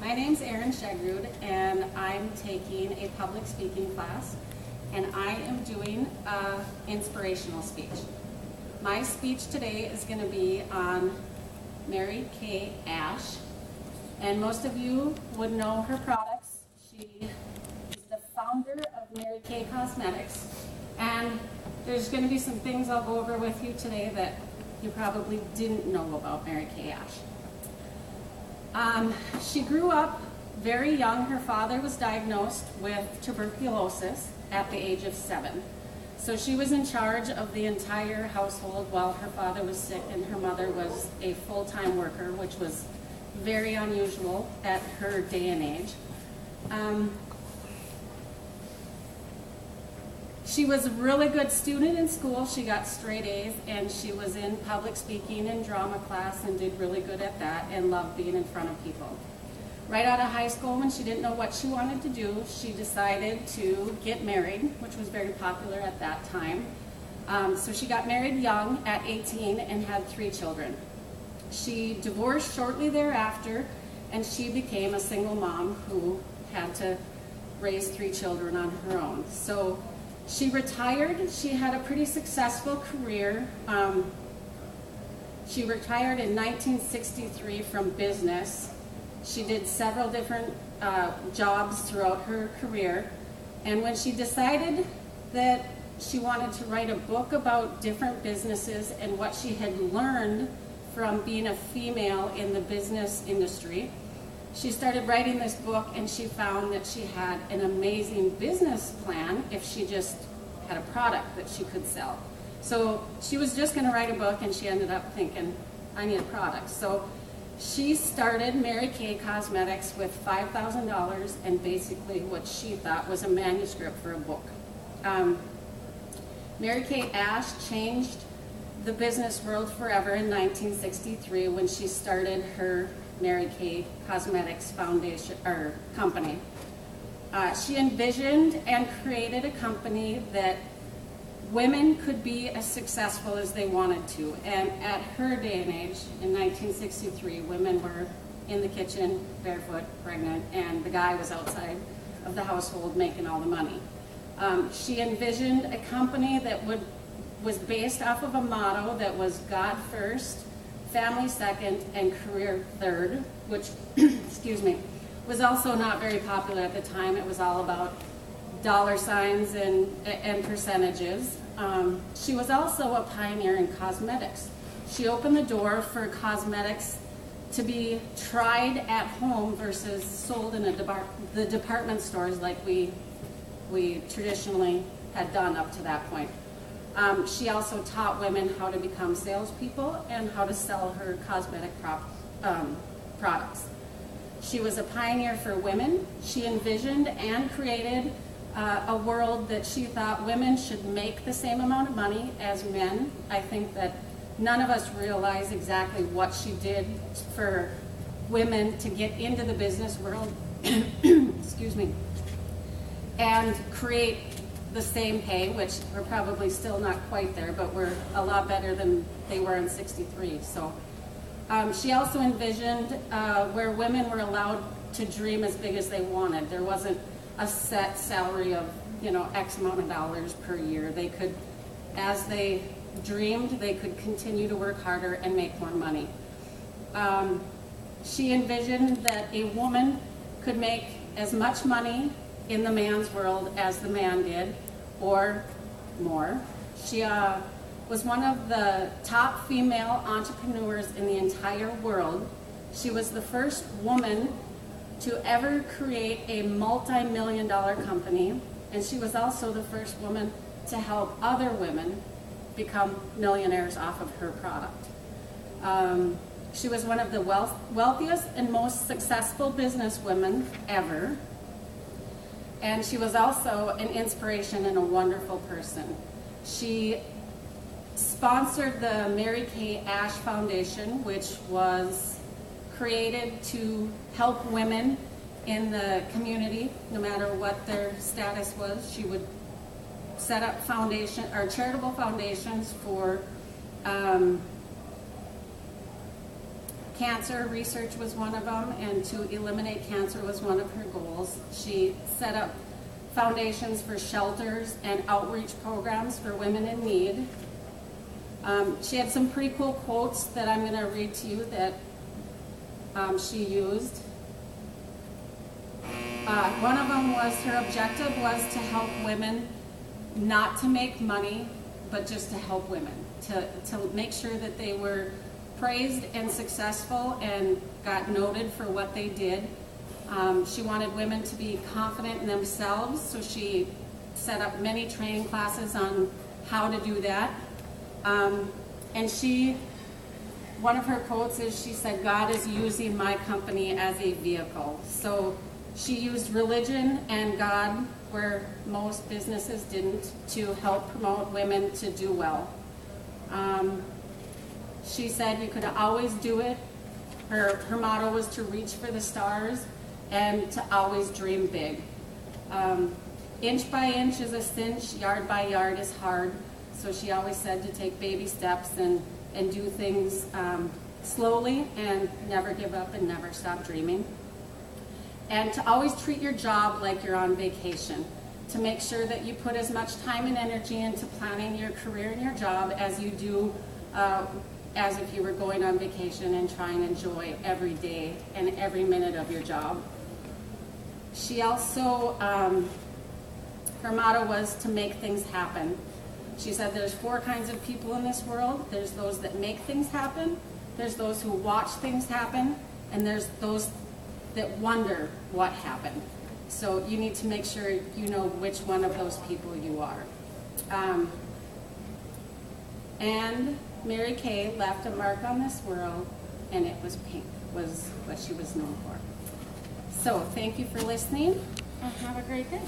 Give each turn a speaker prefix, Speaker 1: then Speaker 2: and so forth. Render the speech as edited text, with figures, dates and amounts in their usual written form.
Speaker 1: My name's Erin Shegrud, and I'm taking a public speaking class, and I am doing an inspirational speech. My speech today is going to be on Mary Kay Ash, and most of you would know her products. She is the founder of Mary Kay Cosmetics, and there's going to be some things I'll go over with you today that you probably didn't know about Mary Kay Ash. She grew up very young. Her father was diagnosed with tuberculosis at the age of 7. So she was in charge of the entire household while her father was sick, and her mother was a full-time worker, which was very unusual at her day and age. She was a really good student in school. She got straight A's, and she was in public speaking and drama class and did really good at that and loved being in front of people. Right out of high school, when she didn't know what she wanted to do, she decided to get married, which was very popular at that time. So she got married young at 18 and had 3 children. She divorced shortly thereafter, and she became a single mom who had to raise 3 children on her own. So she retired. She had a pretty successful career. She retired in 1963 from business. She did several different jobs throughout her career. And when she decided that she wanted to write a book about different businesses and what she had learned from being a female in the business industry, she started writing this book, and she found that she had an amazing business plan if she just had a product that she could sell. So she was just going to write a book, and she ended up thinking, I need a product. So she started Mary Kay Cosmetics with $5,000 and basically what she thought was a manuscript for a book. Mary Kay Ash changed the business world forever in 1963 when she started her Mary Kay Cosmetics Foundation or company. She envisioned and created a company that women could be as successful as they wanted to. And at her day and age, in 1963, women were in the kitchen, barefoot, pregnant, and the guy was outside of the household making all the money. She envisioned a company that was based off of a motto that was God first, family second, and career third, which, excuse me, was also not very popular at the time. It was all about dollar signs and percentages. She was also a pioneer in cosmetics. She opened the door for cosmetics to be tried at home versus sold in the department stores like we traditionally had done up to that point. She also taught women how to become salespeople and how to sell her cosmetic products. She was a pioneer for women. She envisioned and created a world that she thought women should make the same amount of money as men. I think that none of us realize exactly what she did for women to get into the business world, excuse me, and create the same pay, which we're probably still not quite there, but we're a lot better than they were in '63. So she also envisioned where women were allowed to dream as big as they wanted. There wasn't a set salary of, X amount of dollars per year. They could, as they dreamed, they could continue to work harder and make more money. She envisioned that a woman could make as much money in the man's world as the man did, or more. She was one of the top female entrepreneurs in the entire world. She was the first woman to ever create a multi-million-dollar company, and she was also the first woman to help other women become millionaires off of her product. She was one of the wealthiest and most successful businesswomen ever, and she was also an inspiration and a wonderful person. She sponsored the Mary Kay Ash Foundation, which was created to help women in the community, no matter what their status was. She would set up charitable foundations for Cancer research was one of them, and to eliminate cancer was one of her goals. She set up foundations for shelters and outreach programs for women in need. She had some pretty cool quotes that I'm going to read to you that she used. One of them was, her objective was to help women, not to make money, but just to help women, to make sure that they were praised and successful and got noted for what they did. She wanted women to be confident in themselves, so she set up many training classes on how to do that. And one of her quotes is, she said, "God is using my company as a vehicle." So she used religion and God, where most businesses didn't, to help promote women to do well. She said you could always do it. Her motto was to reach for the stars and to always dream big. Inch by inch is a cinch, yard by yard is hard. So she always said to take baby steps and do things slowly and never give up and never stop dreaming. And to always treat your job like you're on vacation, to make sure that you put as much time and energy into planning your career and your job as you do as if you were going on vacation, and try and enjoy every day and every minute of your job. She also, her motto was to make things happen. She said there's 4 kinds of people in this world. There's those that make things happen, there's those who watch things happen, and there's those that wonder what happened. So you need to make sure you know which one of those people you are. And Mary Kay left a mark on this world, and it was pink, was what she was known for. So thank you for listening, and have a great day.